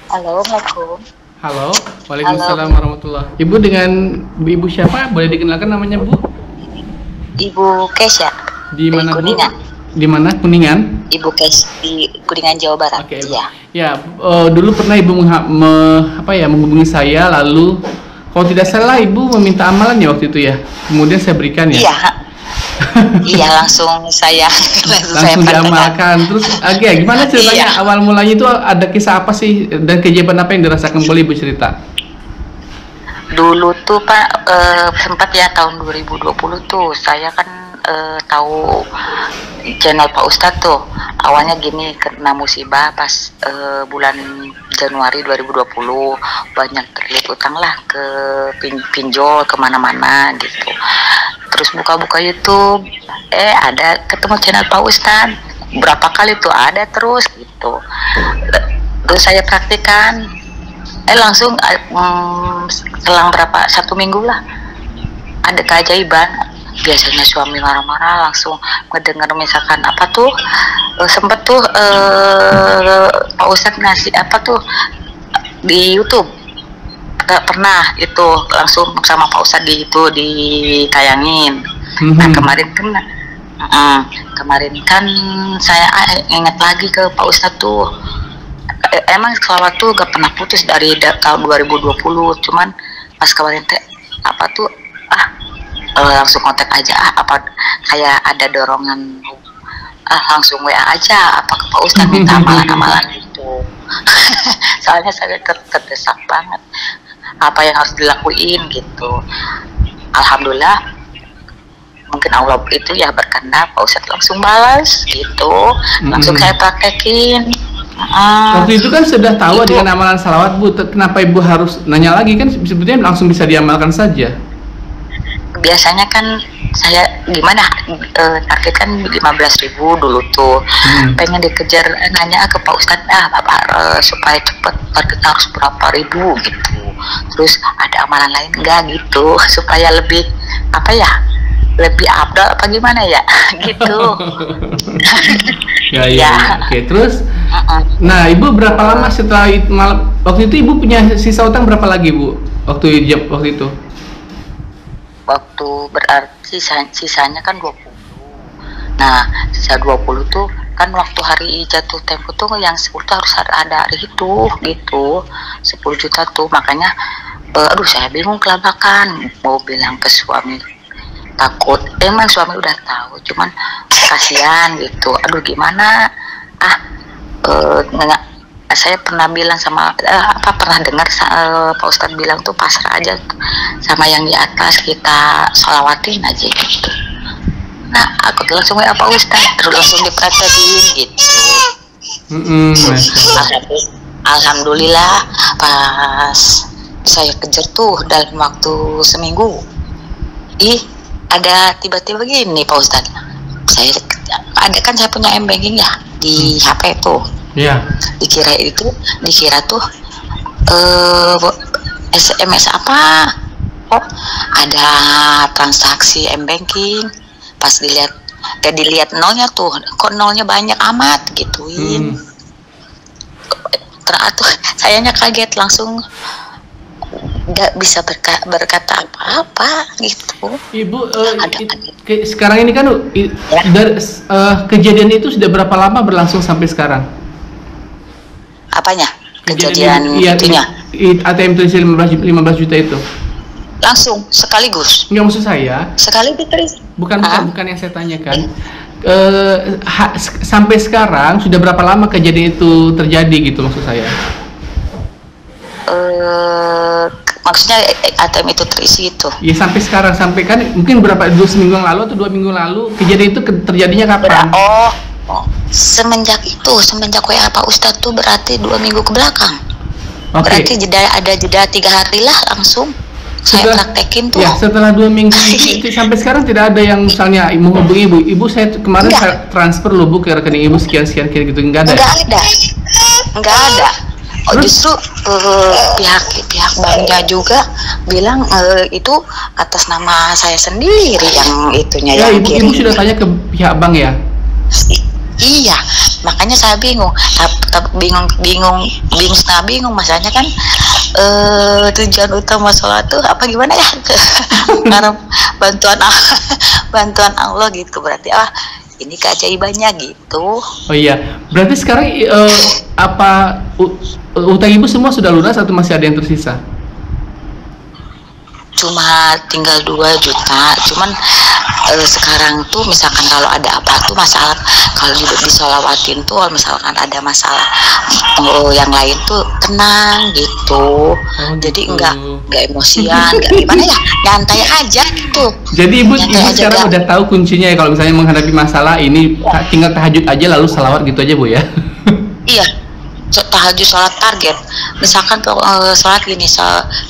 Halo, Assalamualaikum. Halo, Halo, Waalaikumsalam warahmatullah. Ibu dengan ibu siapa? Boleh dikenalkan namanya Bu? Ibu Kesya Di dari mana Bu? Kuningan. Di mana? Kuningan? Ibu Kes di Kuningan, Jawa Barat. Oke. Iya. Ya, dulu pernah Ibu menghubungi saya, lalu kalau tidak salah Ibu meminta amalan ya waktu itu ya. Kemudian saya berikan ya. Iya. Iya, langsung saya Langsung praktekkan. diamalkan. Terus gimana ceritanya? Iya. Awal mulanya itu ada kisah apa sih dan kejadian apa yang dirasakan? Boleh Ibu cerita? Dulu tuh Pak, sempat ya tahun 2020 tuh saya kan tahu channel Pak Ustadz tuh. Awalnya gini, kena musibah pas bulan Januari 2020, banyak terlilit utang lah ke pinjol kemana-mana gitu. Terus buka-buka YouTube, ada ketemu channel Pak Ustadz. Berapa kali tuh ada terus gitu. Terus saya praktikan, langsung selang satu minggu lah ada keajaiban. Biasanya suami marah-marah langsung ngedenger misalkan apa tuh, sempet tuh Pak Ustadz ngasih apa tuh di YouTube. Pernah itu langsung sama Pak Ustadz ditayangin. Nah kemarin kan saya ingat lagi ke Pak Ustadz tuh. Emang selawat tuh gak pernah putus dari tahun 2020, cuman pas kemarin apa tuh langsung kontak aja, apa kayak ada dorongan, langsung WA aja apa ke Pak Ustadz minta amalan-amalan gitu. Soalnya saya terdesak banget apa yang harus dilakuin gitu. Alhamdulillah, mungkin Allah itu ya berkehendak, Pak Ustadz langsung balas gitu, langsung saya praktekin. Waktu itu kan sudah tahu Itu dengan amalan salawat Bu, kenapa Ibu harus nanya lagi? Kan sebetulnya langsung bisa diamalkan saja. biasanya kan saya gimana, target kan 15.000 dulu tuh. Pengen dikejar, nanya ke Pak Ustadz, Bapak supaya cepet target harus berapa ribu gitu. Terus ada amalan lain enggak gitu supaya lebih apa ya, lebih abdal apa gimana ya gitu. Ya. Oke, terus nah Ibu berapa lama setelah waktu itu Ibu punya sisa utang berapa lagi Bu? Waktu itu? Waktu berarti sisanya kan 20. Nah, sisa 20 tuh kan waktu hari jatuh tempo tuh yang 10 tuh harus ada hari itu gitu. 10 juta tuh, makanya aduh saya bingung kelabakan mau bilang ke suami, takut emang suami udah tahu, cuman kasihan gitu. Aduh gimana, saya pernah bilang sama pernah dengar Pak Ustadz bilang tuh pasrah aja sama yang di atas, kita sholawatin aja gitu. Nah aku langsung WA Pak Ustadz, terus langsung dipraktekin gitu. Alhamdulillah pas saya kejar tuh dalam waktu seminggu, ada tiba-tiba gini Pak Ustadz, saya punya m-banking ya di HP tuh. Iya. Dikira tuh SMS apa? Oh, ada transaksi m-banking. Pas dilihat nolnya tuh, kok nolnya banyak amat gituin. Terus sayanya kaget, langsung nggak bisa berkata apa-apa gitu. Ibu sekarang ini kan kejadian itu sudah berapa lama berlangsung sampai sekarang? Apanya? Kejadian itunya? ATM terisi 15 juta itu? Langsung sekaligus? Nggak, maksud saya sekaligus terisi? Bukan yang saya tanyakan. Sampai sekarang sudah berapa lama kejadian itu terjadi gitu maksud saya? Maksudnya ATM itu terisi itu? Ya sampai sekarang, sampai kan mungkin dua minggu yang lalu atau 2 minggu lalu kejadian itu terjadinya kapan? Semenjak WA Pak Ustadz tuh berarti 2 minggu ke belakang. Berarti ada jeda 3 hari lah langsung saya praktekin tuh. Ya setelah 2 minggu itu sampai sekarang tidak ada yang misalnya menghubungi Ibu, saya kemarin saya transfer loh Bu ke rekening Ibu sekian gitu, enggak ada? Enggak ada. Justru pihak banknya juga bilang itu atas nama saya sendiri yang itunya. Ya, Ibu sudah tanya ke pihak bank ya? Iya, makanya saya bingung, bingung setengah bingung, masanya kan tujuan utama sholat tuh apa gimana ya? Karena bantuan Allah gitu, berarti ini keajaibannya gitu. Oh iya, berarti sekarang apa utang ibu semua sudah lunas atau masih ada yang tersisa? Cuma tinggal 2 juta, cuman sekarang tuh misalkan kalau ada apa tuh masalah, kalau disolawatin tuh misalkan ada masalah yang lain tuh tenang gitu. Jadi enggak emosian, enggak gimana ya, nyantai aja gitu. Jadi ibu sekarang udah tahu kuncinya ya, kalau misalnya menghadapi masalah ini tinggal tahajud aja lalu salawat gitu aja bu ya? Iya, tahajud, sholat target. Misalkan sholat gini,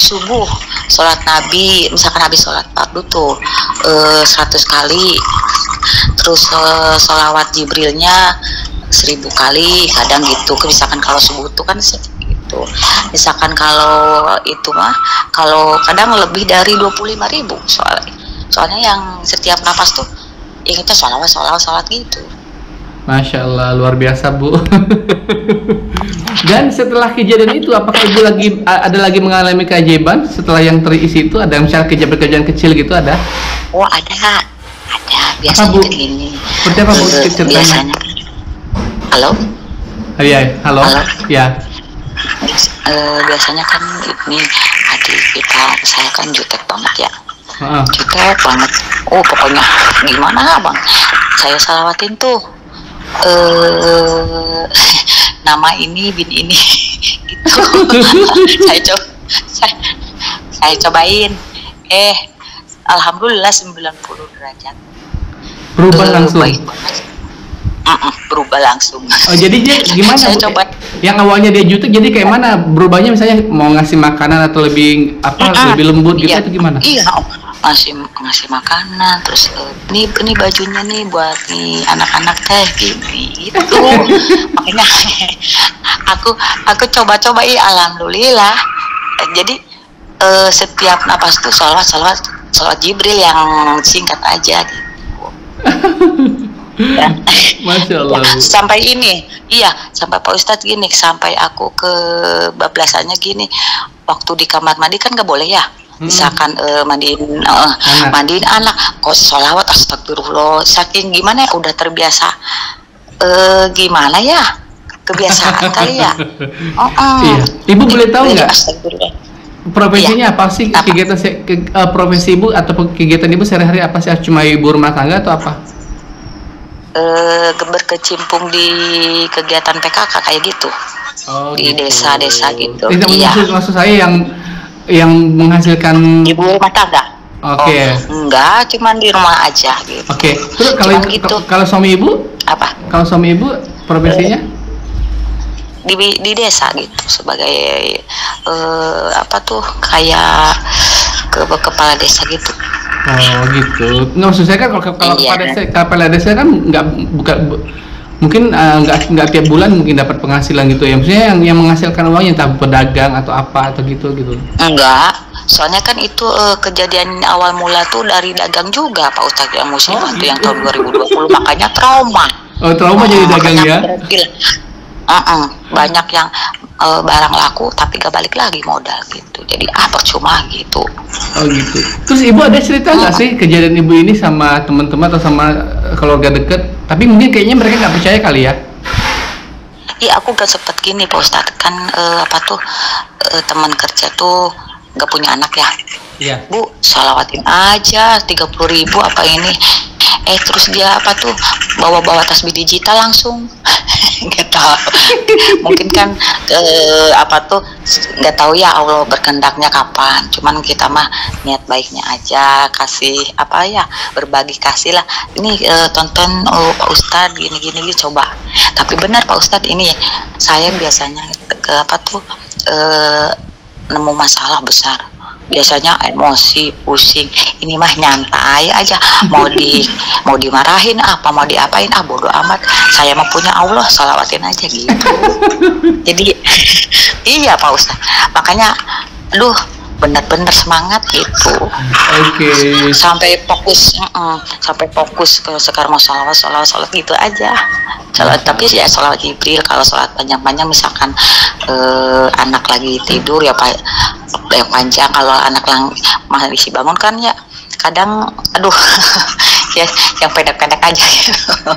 subuh sholat Nabi, misalkan habis sholat fardu tuh 100 kali, terus sholawat Jibrilnya 1000 kali, kadang gitu. Misalkan kalau subuh tuh kan gitu. Misalkan kalau itu mah, kalau kadang lebih dari 25.000 soalnya yang setiap napas tuh yang kita sholawat gitu. Masya Allah, luar biasa bu. Dan setelah kejadian itu, apakah ibu ada lagi mengalami keajaiban setelah yang terisi itu? Ada misalnya kejadian kecil gitu ada? Oh ada. Biasanya bu? Begini. Seperti apa bu ceritanya? Biasanya. Halo? Iya, halo. Ya. Biasanya kan ini adik kita, saya kan jutek banget ya. Jutek banget. Oh pokoknya gimana bang? Saya salawatin tuh. Nama ini bin ini gitu. saya cobain, alhamdulillah 90 derajat berubah langsung. Baik banget. Berubah langsung. Oh jadi dia gimana? Saya coba. Yang awalnya dia jutek jadi kayak mana berubahnya, misalnya mau ngasih makanan atau lebih lebih lembut gitu, itu gimana? Iya, ngasih makanan, terus ini bajunya nih buat nih anak-anak teh gini gitu. Makanya aku coba alhamdulillah. Jadi setiap napas tuh sholat Jibril yang singkat aja gitu. Ya. Masya Allah. Ya, sampai Pak Ustadz gini, sampai aku ke bablasannya gini, waktu di kamar mandi kan nggak boleh ya. Misalkan mandiin anak kok sholawat astagfirullah, saking gimana ya, udah terbiasa gimana ya, kebiasaan kali ya. Iya. Ibu boleh tahu nggak profesinya apa sih? Apa? Kegiatan profesi ibu atau kegiatan ibu sehari-hari apa sih? Cuma ibu rumah tangga atau apa? Berkecimpung di kegiatan PKK kayak gitu. Di gitu. desa-desa gitu. Iya. Maksud saya yang menghasilkan ibu rumah tangga. Oke. Enggak, cuman di rumah aja gitu. Oke. Terus kalau suami ibu? Apa? Kalau suami ibu profesinya? Di desa gitu, sebagai kayak kepala desa gitu. Oh gitu. Nggak, maksud saya kan kalau kepala desa kan mungkin nggak tiap bulan mungkin dapat penghasilan gitu ya. Maksudnya yang menghasilkan uang yang tak pedagang atau apa atau gitu. Enggak. Soalnya kan itu kejadian awal mula tuh dari dagang juga Pak Ustadz, yang musibah tuh yang tahun 2020, makanya trauma. Oh, trauma jadi dagang ya? Banyak yang barang laku tapi gak balik lagi modal gitu, jadi percuma gitu. Oh gitu. Terus ibu ada cerita nggak sih kejadian ibu ini sama teman-teman atau sama keluarga deket, tapi mungkin kayaknya mereka nggak percaya kali ya? Iya, aku gak sempet gini Pak Ustadz, kan teman kerja tuh gak punya anak ya. Iya. Bu, salawatin aja 30.000 apa ini. Terus dia bawa tasbih digital langsung. Nggak tahu. Mungkin kan nggak tahu ya Allah berkehendaknya kapan. Cuman kita mah niat baiknya aja, kasih berbagi kasih lah. Ini tonton Pak Ustadz gini coba. Tapi benar Pak Ustadz, ini saya biasanya nemu masalah besar, biasanya emosi, pusing. Ini mah nyantai aja, mau dimarahin apa, mau diapain, bodo amat, saya mah punya Allah, salawatin aja gitu. Jadi iya Pak Ustadz, makanya benar-benar semangat gitu. Oke. Sampai fokus ke sekarang mau sholawat gitu aja. Tapi ya sholawat Jibril. Kalau sholat panjang-panjang misalkan anak lagi tidur ya Pak, yang panjang. Kalau anak masih bangun kan ya kadang aduh ya yang pendek-pendek aja gitu.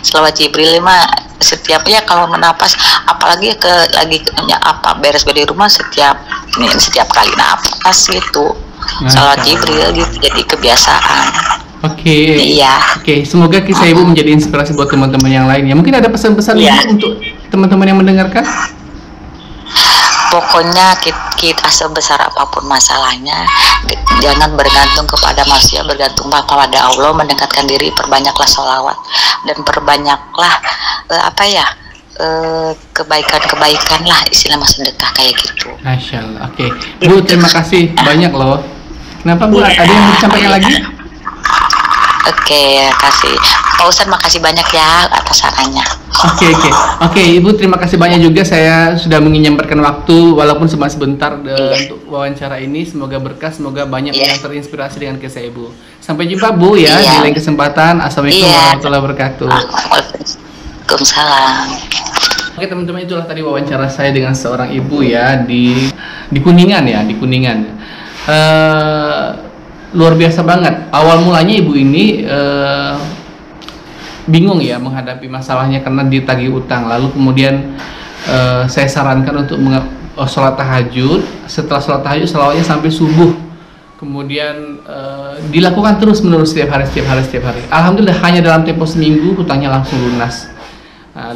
Sholawat Jibril mah setiapnya kalau menapas, apalagi lagi beres di rumah, setiap kali napas gitu sholawat Jibril gitu, jadi kebiasaan. Oke. Iya. Oke, semoga kisah Ibu menjadi inspirasi buat teman-teman yang lainnya. Mungkin ada pesan-pesan Ibu untuk teman-teman yang mendengarkan? Pokoknya kita sebesar apapun masalahnya, jangan bergantung kepada manusia, bergantung pada Allah, mendekatkan diri, perbanyaklah sholawat dan perbanyaklah kebaikan lah, istilah sedekah kayak gitu. Masya Allah. Oke. Bu, terima kasih banyak loh. Kenapa Bu? Ada yang mau disampaikan lagi? Oke, kasih Pak Ustadz, makasih banyak ya atas sarannya. Oke, Ibu terima kasih banyak juga, saya sudah menyempatkan waktu walaupun cuma sebentar untuk wawancara ini. Semoga berkah, semoga banyak yang terinspirasi dengan kisah Ibu. Sampai jumpa Bu ya di lain kesempatan. Assalamualaikum warahmatullahi wabarakatuh. Waalaikumsalam. Oke teman-teman, itulah tadi wawancara saya dengan seorang ibu ya di Kuningan ya, di Kuningan. Luar biasa banget. Awal mulanya ibu ini bingung ya menghadapi masalahnya karena ditagih utang. Lalu kemudian saya sarankan untuk sholat tahajud. Setelah sholat tahajud, sholawatnya sampai subuh. Kemudian dilakukan terus menerus setiap hari. Alhamdulillah hanya dalam tempo seminggu hutangnya langsung lunas.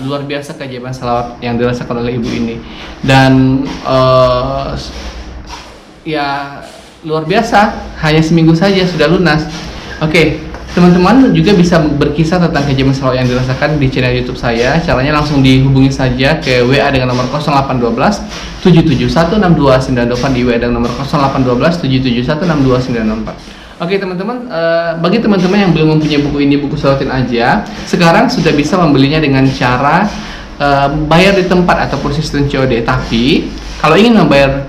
Luar biasa keajaiban sholawat yang dirasakan oleh ibu ini. Dan ya luar biasa, hanya seminggu saja sudah lunas. Oke, teman-teman juga bisa berkisah tentang keajaiban sholawat yang dirasakan di channel YouTube saya. Caranya langsung dihubungi saja ke WA dengan nomor 0812 7716294, di WA dengan nomor 0812 7716294. Oke teman-teman, bagi teman-teman yang belum mempunyai buku ini, buku Sholawatin Aja, sekarang sudah bisa membelinya dengan cara bayar di tempat ataupun sistem COD. Tapi kalau ingin membayar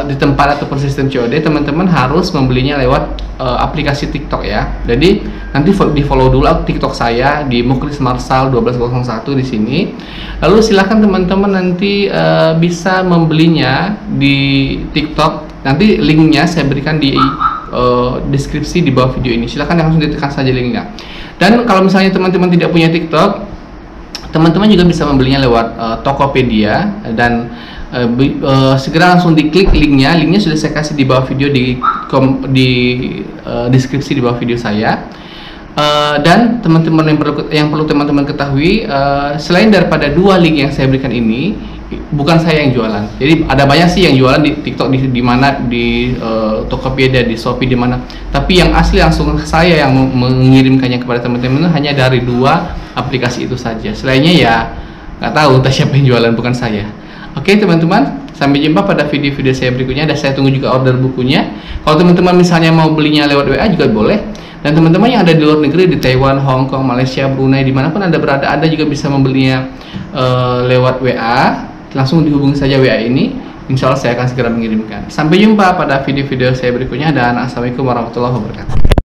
di tempat ataupun sistem COD, teman-teman harus membelinya lewat aplikasi TikTok ya. Jadi nanti di follow dulu TikTok saya di Muklis Marsal 1201 di sini. Lalu silahkan teman-teman nanti bisa membelinya di TikTok. Nanti linknya saya berikan di deskripsi di bawah video ini. Silahkan langsung ditekan saja linknya. Dan kalau misalnya teman-teman tidak punya TikTok, teman-teman juga bisa membelinya lewat Tokopedia, dan segera langsung diklik linknya. Linknya sudah saya kasih di bawah video di deskripsi di bawah video saya. Dan teman-teman yang perlu teman-teman ketahui, selain daripada dua link yang saya berikan ini, bukan saya yang jualan. Jadi ada banyak sih yang jualan di TikTok, di mana di Tokopedia, di Shopee, di mana. Tapi yang asli langsung saya yang mengirimkannya kepada teman-teman hanya dari dua aplikasi itu saja. Selainnya ya nggak tahu entah siapa yang jualan, bukan saya. Oke teman-teman, sampai jumpa pada video-video saya berikutnya. Dan saya tunggu juga order bukunya. Kalau teman-teman misalnya mau belinya lewat WA juga boleh. Dan teman-teman yang ada di luar negeri, di Taiwan, Hong Kong, Malaysia, Brunei, dimanapun Anda berada, Anda juga bisa membelinya lewat WA. Langsung dihubungi saja WA ini, insya Allah saya akan segera mengirimkan. Sampai jumpa pada video-video saya berikutnya, dan assalamualaikum warahmatullahi wabarakatuh.